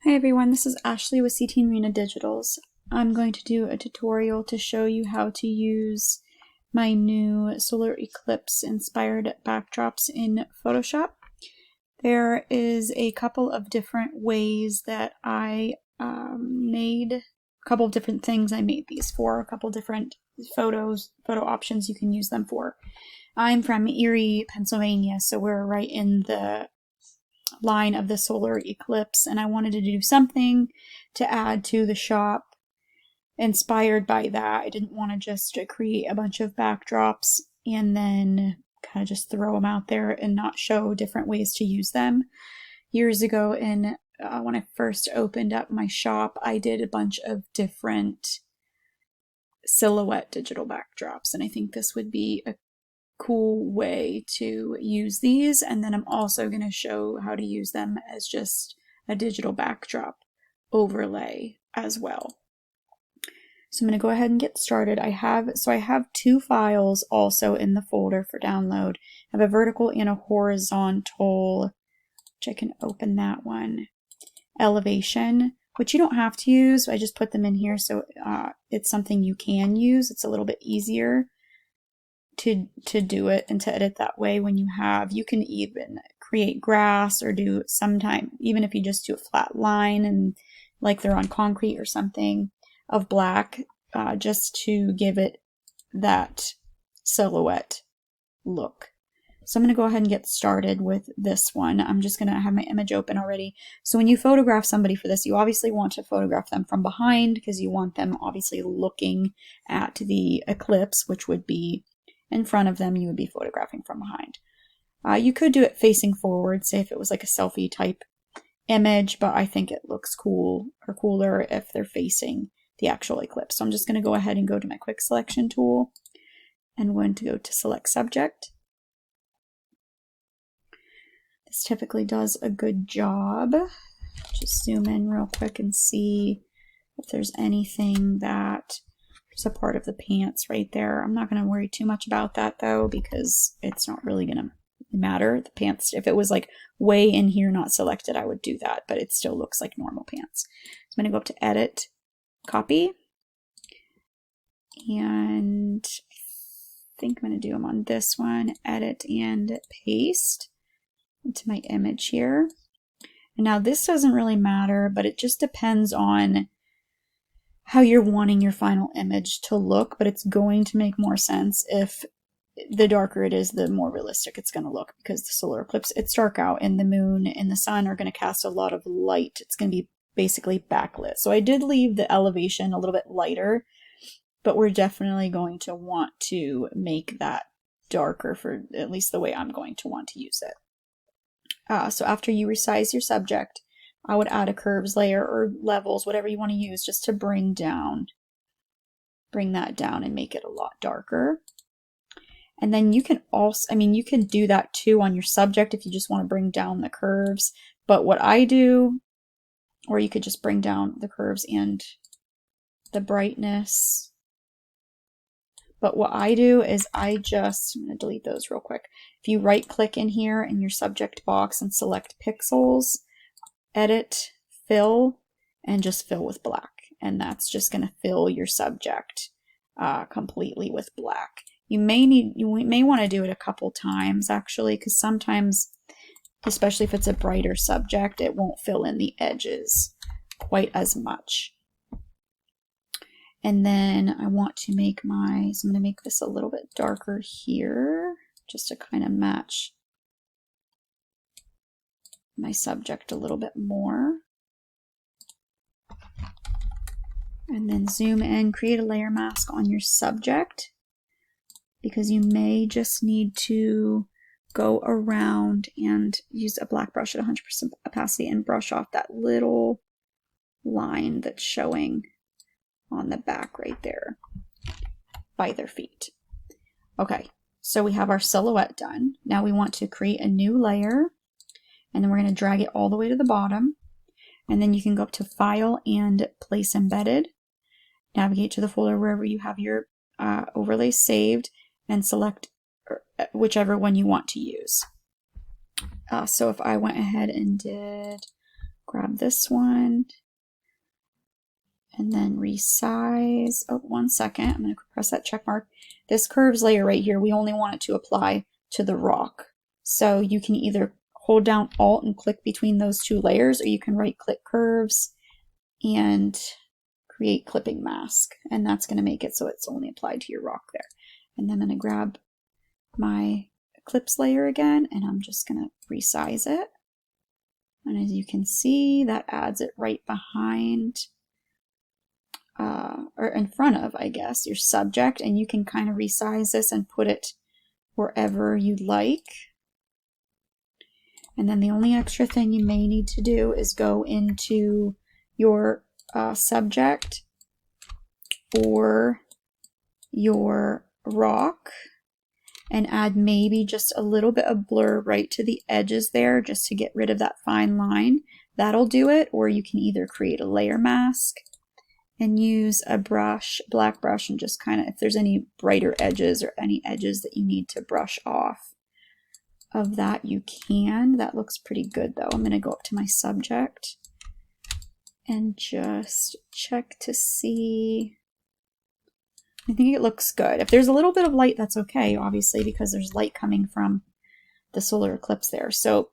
Hi everyone, this is Ashley with CT Marina Digitals. I'm going to do a tutorial to show you how to use my new Solar Eclipse inspired backdrops in Photoshop. There is a couple of different ways that I made a couple of different things I made these for, a couple different photo options you can use them for. I'm from Erie, Pennsylvania, so we're right in the line of the solar eclipse, and I wanted to do something to add to the shop inspired by that. I didn't want to just create a bunch of backdrops and then kind of just throw them out there and not show different ways to use them. Years ago, when I first opened up my shop, I did a bunch of different silhouette digital backdrops, and I think this would be a cool way to use these. And then I'm also going to show how to use them as just a digital backdrop overlay as well. So I'm going to go ahead and get started. I have two files also in the folder for download. I have a vertical and a horizontal, which I can open that one. Elevation, which you don't have to use. I just put them in here so it's something you can use. It's a little bit easier to do it and to edit that way when you can even create grass or do sometime, even if you just do a flat line and like they're on concrete or something of black, just to give it that silhouette look. So I'm going to go ahead and get started with this one. I'm just going to have my image open already. So when you photograph somebody for this, you obviously want to photograph them from behind because you want them obviously looking at the eclipse, which would be in front of them. You would be photographing from behind. You could do it facing forward, say if it was like a selfie type image, but I think it looks cool or cooler if they're facing the actual eclipse. So I'm just going to go ahead and go to my quick selection tool and I'm going to go to select subject. This typically does a good job. Just zoom in real quick and see if there's anything that is a part of the pants right there. I'm not going to worry too much about that though, because it's not really going to matter. The pants, if it was like way in here not selected, I would do that, but it still looks like normal pants. So I'm going to go up to edit, copy, and I think I'm going to do them on this one, edit and paste into my image here. And now this doesn't really matter, but it just depends on how you're wanting your final image to look, but it's going to make more sense if the darker it is, the more realistic it's going to look, because the solar eclipse, it's dark out and the moon and the sun are going to cast a lot of light. It's going to be basically backlit. So I did leave the elevation a little bit lighter, but we're definitely going to want to make that darker for at least the way I'm going to want to use it. So after you resize your subject, I would add a curves layer or levels, whatever you want to use, just to bring that down and make it a lot darker. And then you can also, you can do that too on your subject if you just want to bring down the curves. But what I do, or you could just bring down the curves and the brightness. But what I do is I'm going to delete those real quick. If you right click in here in your subject box and select pixels, edit, fill, and just fill with black. And that's just going to fill your subject completely with black. You may want to do it a couple times actually, because sometimes, especially if it's a brighter subject, it won't fill in the edges quite as much. And then I want to make so I'm going to make this a little bit darker here, just to kind of match my subject a little bit more. And then zoom in, create a layer mask on your subject, because you may just need to go around and use a black brush at 100% opacity and brush off that little line that's showing on the back right there by their feet. Okay, so we have our silhouette done. Now we want to create a new layer, and then we're going to drag it all the way to the bottom. And then you can go up to File and Place Embedded. Navigate to the folder wherever you have your overlays saved and select whichever one you want to use. So if I went ahead and did grab this one and then resize. Oh, 1 second. I'm going to press that check mark. This curves layer right here, we only want it to apply to the rock. So you can either hold down Alt and click between those two layers, or you can right click curves and create clipping mask. And that's going to make it so it's only applied to your rock there. And then I'm going to grab my eclipse layer again, and I'm just going to resize it. And as you can see, that adds it right behind, or in front of, I guess, your subject. And you can kind of resize this and put it wherever you'd like. And then the only extra thing you may need to do is go into your subject or your rock and add maybe just a little bit of blur right to the edges there, just to get rid of that fine line. That'll do it. Or you can either create a layer mask and use a brush, black brush, and just kind of, if there's any brighter edges or any edges that you need to brush off of that, you can. That looks pretty good though. I'm going to go up to my subject and just check to see. I think it looks good. If there's a little bit of light, that's okay, obviously, because there's light coming from the solar eclipse there. So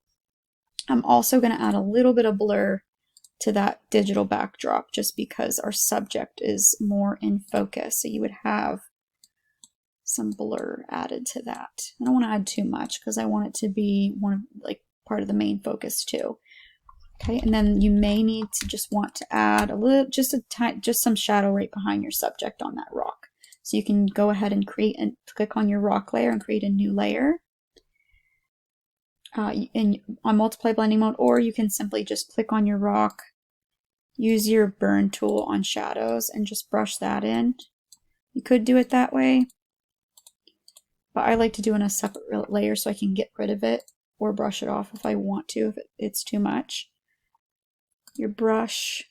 I'm also going to add a little bit of blur to that digital backdrop, just because our subject is more in focus. So you would have some blur added to that. I don't want to add too much because I want it to be part of the main focus too. Okay, and then you may need to just want to add a little, just some shadow right behind your subject on that rock. So you can go ahead and click on your rock layer and create a new layer on multiply blending mode, or you can simply just click on your rock, use your burn tool on shadows, and just brush that in. You could do it that way, but I like to do it in a separate layer so I can get rid of it or brush it off if I want to, if it's too much. Your brush,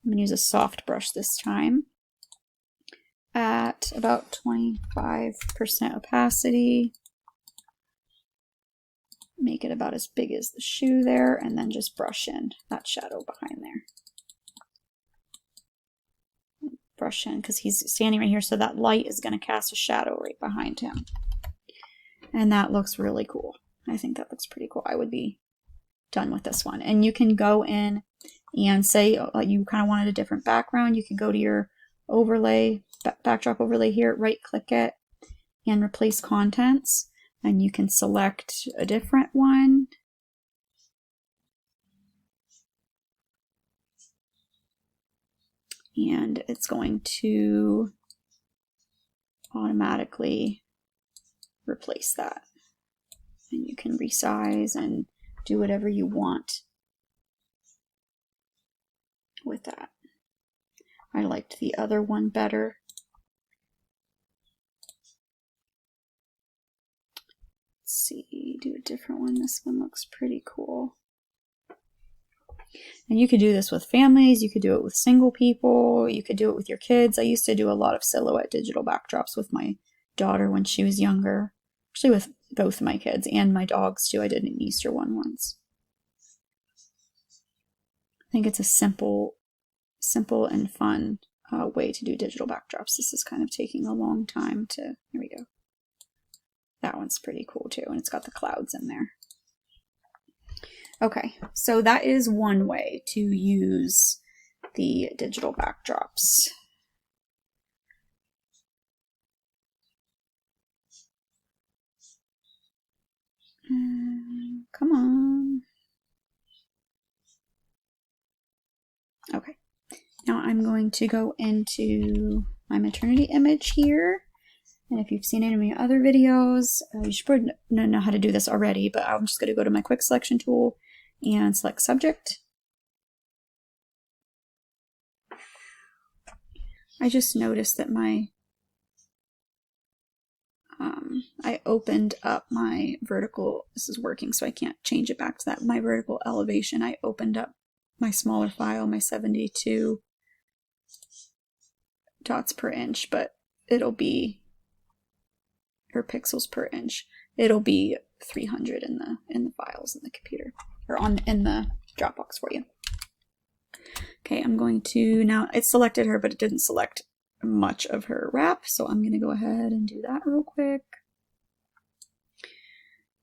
I'm going to use a soft brush this time at about 25% opacity. Make it about as big as the shoe there, and then just brush in that shadow behind there. Brush in because he's standing right here, so that light is going to cast a shadow right behind him. And that looks really cool. I think that looks pretty cool. I would be done with this one. And you can go in and say you kind of wanted a different background. You can go to your overlay, backdrop overlay here, right click it and replace contents, and you can select a different one. And it's going to automatically replace that. And you can resize and do whatever you want with that. I liked the other one better. Let's see, do a different one. This one looks pretty cool. And you could do this with families, you could do it with single people, you could do it with your kids. I used to do a lot of silhouette digital backdrops with my daughter when she was younger. Actually with both my kids and my dogs too. I did an Easter one once. I think it's a simple and fun way to do digital backdrops. This is kind of taking a long time to, here we go. That one's pretty cool too, and it's got the clouds in there. Okay, so that is one way to use the digital backdrops. Come on. Okay, now I'm going to go into my maternity image here. And if you've seen any of my other videos, you should probably know how to do this already, but I'm just going to go to my quick selection tool and select subject. I just noticed that I opened up my vertical, this is working so I can't change it back to that, my vertical elevation. I opened up my smaller file, my 72 dots per inch, but it'll be, or pixels per inch, it'll be 300 in the files in the computer, or in the Dropbox for you. Okay, I'm going to, now it selected her, but it didn't select much of her wrap, so I'm going to go ahead and do that real quick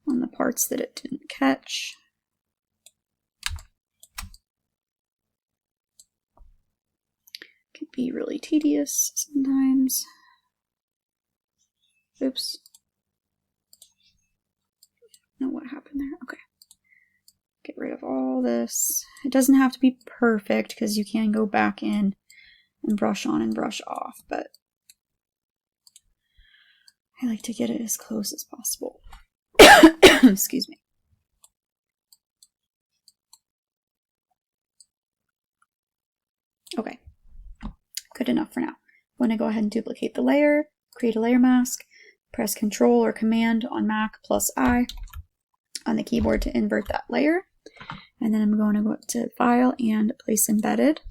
on the parts that it didn't catch. Can be really tedious sometimes. Oops. I don't know what happened there. Okay. Get rid of all this. It doesn't have to be perfect because you can go back in and brush on and brush off, but I like to get it as close as possible. Excuse me. Okay, good enough for now. I'm going to go ahead and duplicate the layer, create a layer mask, press Control or Command on Mac +I on the keyboard to invert that layer. And then I'm going to go up to File and Place Embedded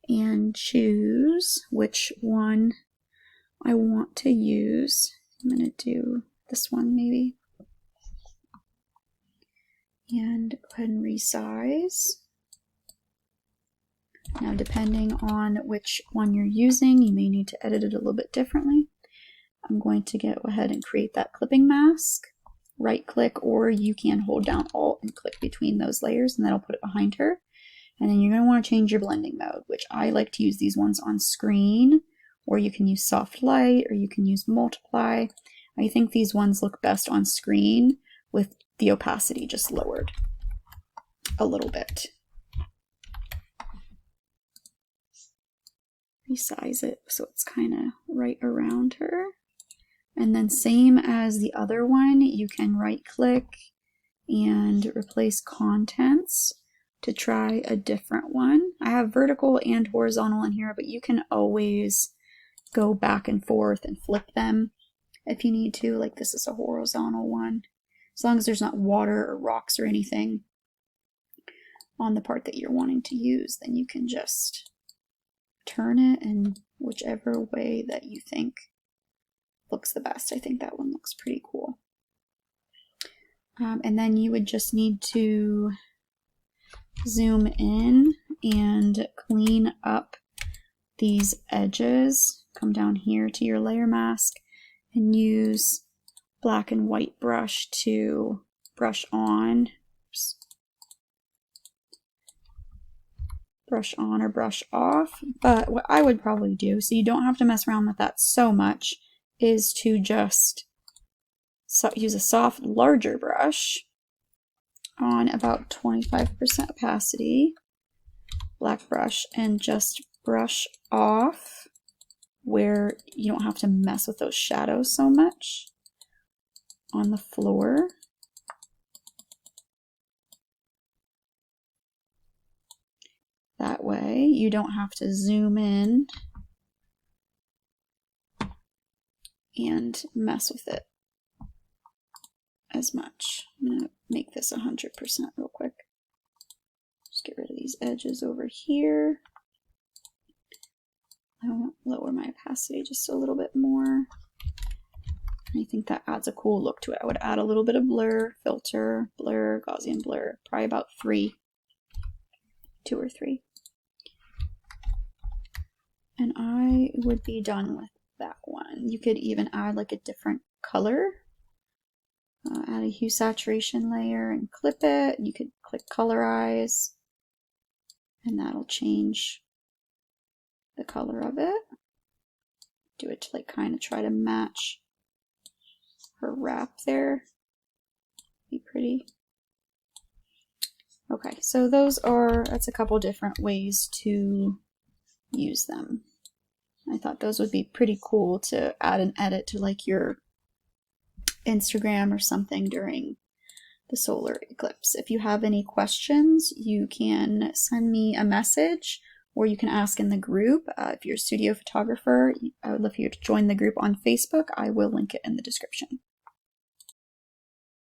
and choose which one I want to use. I'm going to do this one maybe. And go ahead and resize. Now, depending on which one you're using, you may need to edit it a little bit differently. I'm going to go ahead and create that clipping mask. Right click, or you can hold down Alt and click between those layers, and that'll put it behind her. And then you're going to want to change your blending mode, which I like to use these ones on screen, or you can use soft light, or you can use multiply. I think these ones look best on screen with the opacity just lowered a little bit. Resize it so it's kind of right around her. And then same as the other one, you can right click and replace contents to try a different one. I have vertical and horizontal in here, but you can always go back and forth and flip them if you need to. Like this is a horizontal one. As long as there's not water or rocks or anything on the part that you're wanting to use, then you can just turn it in whichever way that you think looks the best. I think that one looks pretty cool. And then you would just need to zoom in and clean up these edges. Come down here to your layer mask and use black and white brush to brush on. Oops. Brush on or brush off. But what I would probably do, so you don't have to mess around with that so much, is to just use a soft, larger brush on about 25% opacity, black brush, and just brush off where you don't have to mess with those shadows so much on the floor. That way you don't have to zoom in and mess with it as much. I'm going to make this 100% real quick. Just get rid of these edges over here. I'll lower my opacity just a little bit more. I think that adds a cool look to it. I would add a little bit of blur, filter, blur, Gaussian blur, probably about 2 or 3. And I would be done with that one. You could even add like a different color. Add a hue saturation layer and clip it. You could click colorize and that'll change the color of it. Do it to like kind of try to match her wrap there. Be pretty. Okay, so that's a couple different ways to use them. I thought those would be pretty cool to add and edit to like your Instagram or something during the solar eclipse. If you have any questions, you can send me a message or you can ask in the group. If you're a studio photographer, I would love for you to join the group on Facebook. I will link it in the description.